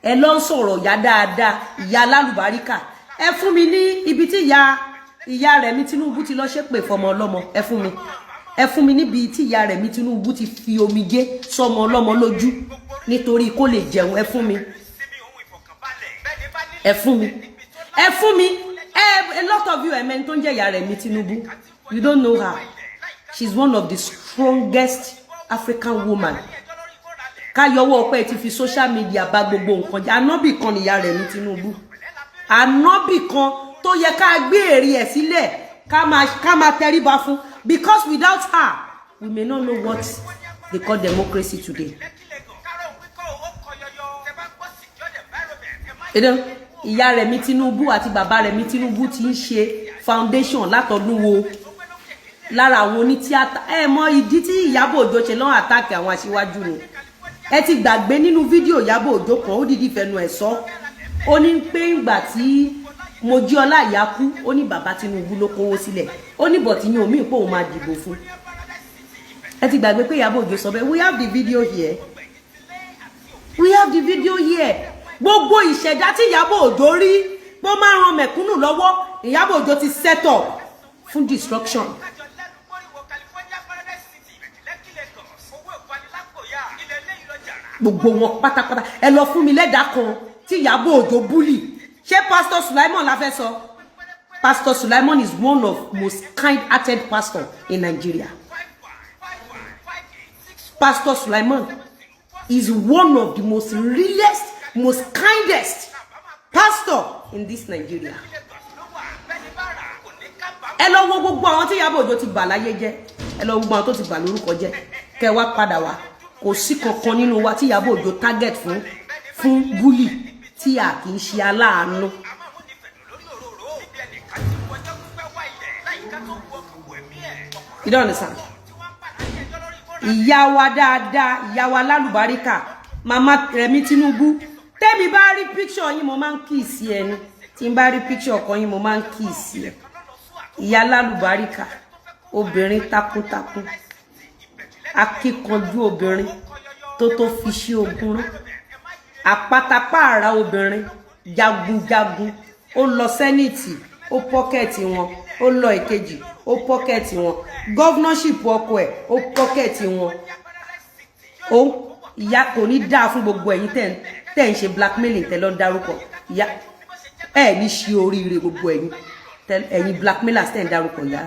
ẹ lọ sọ̀rọ̀ ya dáadáa ìyá lálùbáríkà ẹ fún mi ní ibi tí ìyá Rẹ̀mí Tinubu ti lọ ṣépè fọmọ ọlọ́mọ ẹ fún mi níbi tí ìyá Rẹ̀mí Tinubu ti fi omijé sọmọ ọlọ́mọ lójú nítorí kó lè jẹun ẹ fún mi a lot of you men tó ń jẹ́ ìyá Rẹ̀mí Tinubu you don't know her. She's one of the strongest African women. Ká yọwọ́ ọpẹ́ ti fi social media bá gbogbo nǹkan jẹ́. Ànábì kan nìyá Rẹ̀mí Tinubu. Ànábì kan tó yẹ ká gbé èrè ẹ̀ sílẹ̀ ká máa tẹríba fún. Because without her, we may not know what they call democracy today. Ìyá Rẹ̀mí Tinubu àti bàbá Rẹ̀mí Tinubu ti ń ṣe foundation látọdún wo lára àwọn onítíátà mọ ìdí tí Ìyábọ̀ Òjó ṣe lọ́n àtàkì àwọn aṣíwájú ni ẹ ti gbàgbé nínú fídíò Ìyábọ̀ Òjó kan ó dìdí fẹnu ẹ̀ sọ ó ní pé ìgbà tí Mojíọlá ìyá kú ó ní bàbá Tinubu ló kówó sílẹ̀ ó ní bọ̀tí ní omi ìpò òun máa dìbò fún ẹ ti gbàgbé pé Ìyábọ̀ Òjó sọ bẹ́ẹ̀ we have the video here gbogbo ìṣẹ̀dá tí Ìyábọ̀ Òjó rí pé ó máa ran mẹ̀kúnnù lọ́wọ́ Ìyábọ̀ Òjó ti set up fún destruction. Gbogbo wọn pátápátá ẹ lọ fún mi lẹ́dàá kan tí Ìyábọ̀ Òjó bully ṣé Pastor Sulaiman la fẹ́ sọ Pastor Sulaiman is one of most kind-hearted pastor in Nigeria. Pastor Sulaiman is one of the most realest, most kindest pastor in this Nigeria. Ẹ lọ wo gbogbo àwọn tí Ìyábọ̀ Òjó ti bà láyé jẹ́ ẹ lọ wo gbogbo àwọn tó ti bà lórúkọ jẹ́ kẹ́ wá padà wá kò sí kankan nínú wa tí Ìyábọ̀ Òjó target fún bully tí a kì í ṣe aláàánú. You don't understand? Ìyá wa dáadáa, ìyá wa lálùbáríkà, Mama Rẹ̀mí Tinubu. Tẹ́mi bá rí picture yín mo máa ń kiss ẹ ni. Tí n bá rí picture kan yín mo máa ń kiss ẹ. Ìyá lálùbáríkà, obìnrin takuntakun. Akíkanjú obìnrin tó fi ṣe ogun rán àpátápààrà obìnrin jagunjagun ó lọ sẹ́nìtì ó pọ́kẹ́ẹ̀tì wọn ó lọ ìkejì ó pọ́kẹ́ẹ̀tì wọn gọ́vnọ́ṣìpù ọkọ ẹ̀ ó pọ́kẹ́ẹ̀tì wọn ó ìyá kò ní dáa fún gbogbo ẹ̀yin tẹ́ ń ṣe blackmailing tẹ́ lọ dárúkọ ìyá ẹ̀ ní ṣe oríire gbogbo ẹ̀yin blackmailers tẹ́ ń dárúkọ ìyá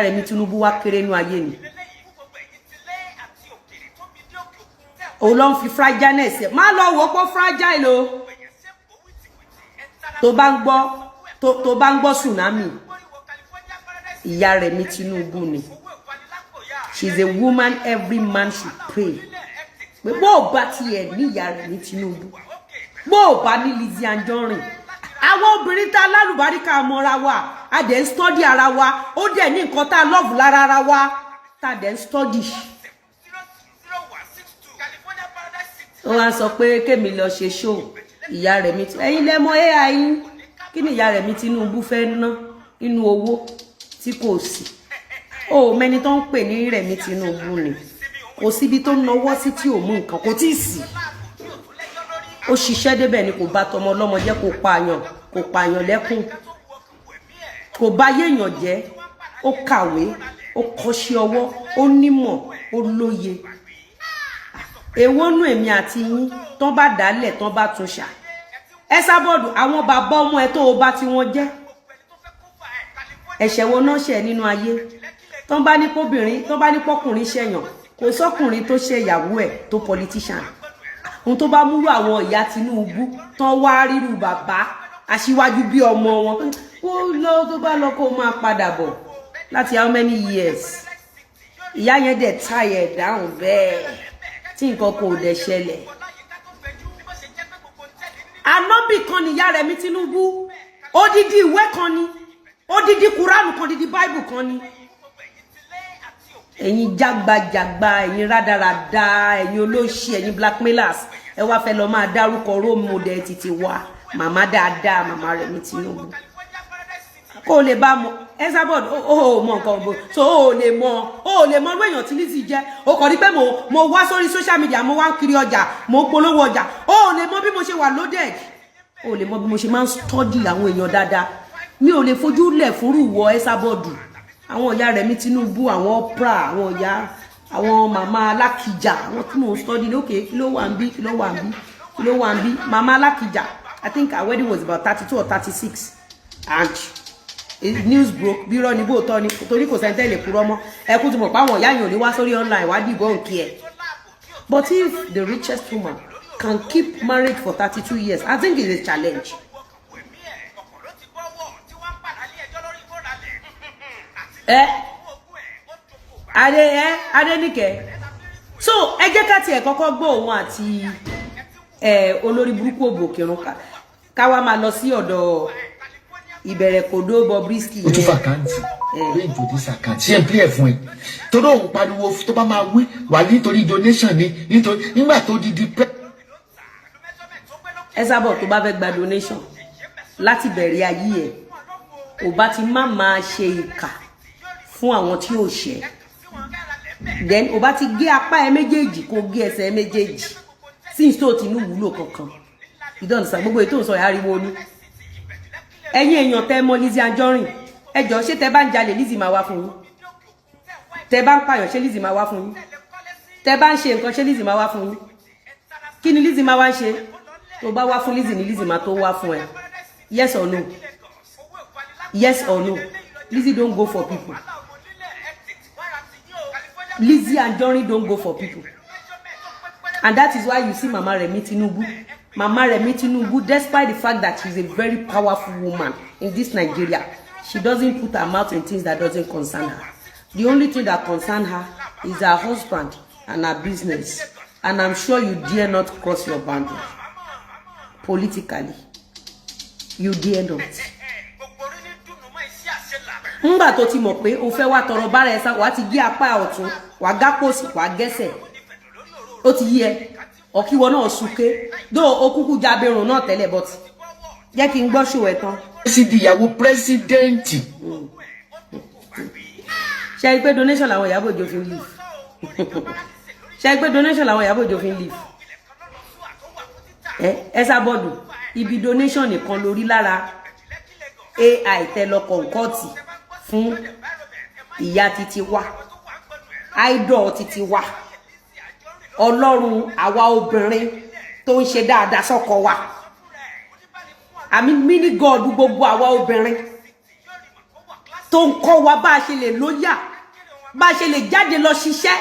Rẹ̀mí Tinubu wá kéré nú ayé ni. O lọ ń fi fragileness ẹ má lọ wò pọ̀ fragile o tó bá ń gbọ́ tsunami ìyá Rẹ̀mí Tinubu ni she is a woman every man should pray pé bó bá tiẹ̀ ní ìyá Rẹ̀mí Tinubu bó bá ní Lizzy Anjorin àwọn obìnrin tá lálùbáríkà mọ́ra wa a dẹ̀ ń study ara wa ó dẹ̀ ní nǹkan tá love lára ara wa tá dẹ̀ ń study. Wọ́n sọ pé kémi lọ ṣe show ìyá Rẹ̀mí ẹ̀yin lẹ́mọ AI kí ni ìyá Rẹ̀mí Tinubu fẹ́ ná nínú owó tí kò sí o mẹ́ni tó ń pè ní Rẹ̀mí Tinubu ni kò síbi tó ń nawọ́ sí tí ò mú nǹkan kò tí ì sí ó ṣiṣẹ́ débẹ̀ ni kò bá tọmọ ọlọ́mọ jẹ́ kò pààyàn lẹ́kùn kò bá yéèyàn jẹ́ ó kàwé ó kọ́ṣẹ́ ọwọ́ ó nímọ̀ ó lóye. Èwo nú èmi àti yín tán bá dálẹ̀ tán bá tún ṣà ẹ sábọ̀dù àwọn bàbá ọmọ ẹ tó o bá tí wọ́n jẹ́ ẹ̀ṣẹ̀ wo náà ṣẹ̀ nínú ayé tán bá ní pọ́kùnrin ṣẹ̀yàn kò sọ́kùnrin tó ṣe ìyàwó ẹ̀ tó politician ohun tó bá múrú àwọn ìyá Tinubu tán wá rírú bàbá aṣíwájú bí ọmọ wọn ó lọ tó bá lọ kó máa padà bọ̀ láti how many years ìyá yẹn dẹ̀ tired down bẹ́ẹ̀ tí nǹkan kò dẹ̀ ṣẹlẹ̀. Ànábì kan ni ìyá Rẹ̀mí Tinubu odidi ìwé kan ni odidi Kùránù kan odidi Bible kan ni. Ẹ̀yin jágbajàgba ẹ̀yin rádaràda ẹ̀yin olóṣì ẹ̀yin blackmailers ẹ wá fẹ́ lọ máa dárúkọ role model títí wa màmá dáadáa màmá Rẹ̀mí Tinubu kó lè bá mọ Esabod ó mọ nǹkan bó so ó lè mọ èèyàn tí Lizzy jẹ́ ó kàn rí pé mo wá sórí social media mo wá ń kiri ọjà mo ń polówó ọjà ó lè lè mọ bí mo ṣe wà loaded o lè mọ bí mo ṣe máa ń study àwọn èèyàn dáadáa mi ò lè fojú lẹ̀ fúrú wọ Esabod àwọn ìyá rẹ̀ mi Tinubu àwọn Oprah àwọn ìyá àwọn màmá Alákìjà àwọn tí mo study lókè kí ló wà ń bí kí ló wà ń bí kí ló wà ń bí màmá Alákìjà I think her wedding was about 32 or 36 and news broke bí rọ ní bó tọ́ ni torí kò sẹ́ńtẹ́ lè purọ́ mọ́ ẹkú tí mo pa àwọn ìyá yìí ò ní wá sórí online wá dìbò nkí ẹ̀ but if the richest woman can keep married for 32 years I think it's a challenge. Adéníkẹ́ so ẹ jẹ́ ká tiẹ̀ kọ́kọ́ gbọ́ òun àti olórí burúkú Òbòkèrún ká wá máa lọ sí ọ̀dọ̀ ìbẹ̀rẹ̀ kòdó Bobrisky o tún fà káǹtì ló introduce àkáǹtì ṣé n pè é fún ẹ torí òun pariwo tó bá máa wí wà nítorí donation ni nítorí nígbà tó di pẹ́. Esabod tó bá fẹ́ gba donation láti bẹ̀rẹ̀ ayé ẹ̀ ò bá ti má máa ṣe ìkà fún àwọn tí ò ṣẹ̀ then ò bá ti gé apá ẹ méjèèjì kó gé ẹsẹ̀ ẹ méjèèjì since tó ti ní wúlò kankan ìdánilẹ́sà gbogbo ètò ìsọ̀rọ̀ ariwo ni ẹ̀yin èèyàn tẹ́ mọ̀ Lizzy Anjorin ẹ jọ̀ọ́ ṣé tẹ́ bá ń jalè Lizzy máa wá fún yín tẹ́ bá ń pààyàn ṣé Lizzy máa wá fún yín tẹ́ bá ń ṣe nǹkan ṣé Lizzy máa wá fún yín kí ni Lizzy máa wá ṣe tó bá wá fún Lizzy ni Lizzy máa tó wá fún ẹ yes or no yes or no Lizzy don't go for people Lizzy Anjorin don't go for people and that is why you see Mama Remi Tinubu. Mama Remi Tinubu, despite the fact that she's a very powerful woman in this Nigeria, she doesn't put her mouth in things that doesn't concern her. The only thing that concerns her is her husband and her business. And I'm sure you dare not cross your boundary. Politically. You dare not. Ngba tó ti mọ̀ pé ó fẹ́ wá tọrọ bára ẹ sá wá ti gé apá ọ̀tún wá gápò sí wá gẹ́sẹ̀. Ó ti yé ẹ. Ọ̀kíwọ náà súké dó okúkú jábẹ̀rún náà tẹ́lẹ̀ but jẹ́ kí n gbọ́ ṣò ẹ̀ tán. Sídi ìyàwó pírẹ́sídẹ́ǹtì. Ṣé ẹ pé donation làwọn Ìyábọ̀ Òjó fi ń live? Ṣé ẹ pé donation làwọn Ìyábọ̀ Òjó fi ń live? Esabod ibi donation nìkan lórí lára AI tẹ́lọ kọ̀ǹkọ́ọ̀tì fún ìyá títí wá idol títí wá Ọlọ́run àwa obìnrin tó ń ṣe dáadáa sọ́kọ wa àmì mini god gbogbo àwa obìnrin tó ń kọ́ wa bá ṣe lè lóyà bá ṣe lè jáde lọ ṣiṣẹ́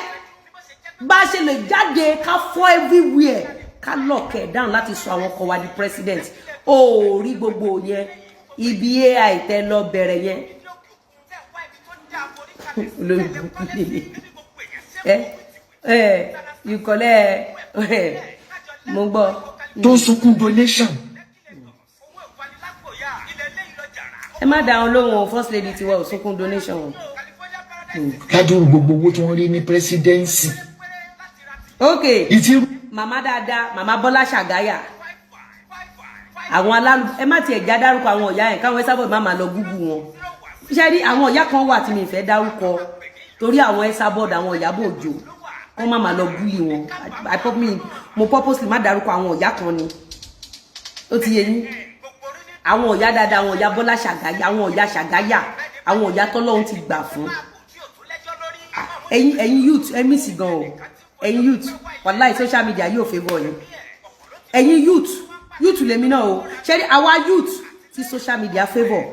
bá ṣe lè jáde ká fọ́ everywhere ká lock ẹ̀ down láti sọ àwọn ọkọ wa di president ó rí gbogbo yẹn ibi AI tẹ́ lọ bẹ̀rẹ̀ yẹn you collect mo gbọ́ tó sunkún donation. ẹ má dáhùn lóhùn first lady tiwa ò sunkún donation. ládùúgbò gbogbo owó tí wọ́n rí ní presidency. Okay màmá dáadáa màmá Bọ́lá Ṣàgáyà àwọn alálù ẹ má tiẹ̀ já dárúkọ àwọn ọ̀yá yẹn káwọn Esabod má máa lọ gúgú wọn ṣe rí àwọn ọ̀yá kan wà tí mi fẹ́ dárúkọ torí àwọn Esabod àwọn Ìyábọ̀ Òjó wọ́n má máa lọ búlì wọn mo purposely má dárúkọ àwọn ọ̀yá kan ni ó ti yé yín àwọn ọ̀yá dáadáa àwọn ọ̀yá Bọ́lá Ṣàgáyà àwọn ọ̀yá Ṣàgáyà àwọn ọ̀yá tọ́lọ́run ti gbà fún ẹ̀yin youth ẹ miss gan o ẹ̀yin youth wàláhì social media yóò favour yín ẹ̀yin youth lèmi náà o ṣe rí àwa youth tí social media favour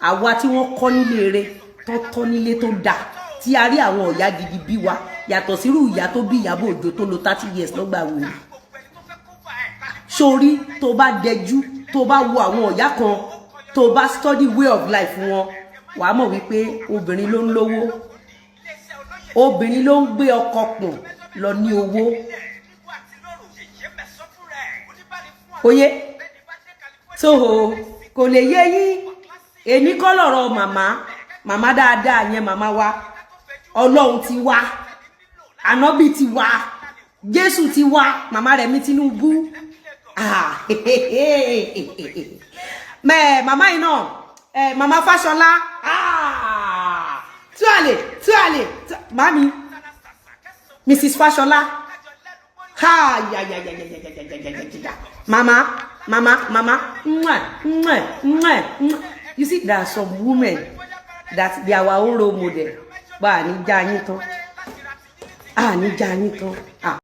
àwa tí wọ́n kọ́ nílé rẹ̀ tọ́tọ́ nílé tó dáa tí a rí àwọn ọ̀yá gidi bí wa yàtọ̀ sírú ìyá tó bí Ìyábọ̀ Òjó tó lò 30 years lọ́gbà wò ó sórí tó bá dẹjú tó bá wo àwọn ọ̀yá kan tó bá study way of life wọn wàá mọ̀ wípé obìnrin ló ń lówó obìnrin ló ń gbé ọkọ pọ̀n lọ ní owó oyé so kò lè yé yín èmi kọ́ lọ̀rọ̀ màmá dáadáa yẹn màmá wa Ọlọ́run ti wá Ànábì ti wá Jésù ti wá Mama Remi Tinubu màmá yìí náà màmá Fáṣọlá túàlè mami Mrs. Fáṣọlá Mama. You see, there are some women that they are our own role model. But I need Janito. Ah.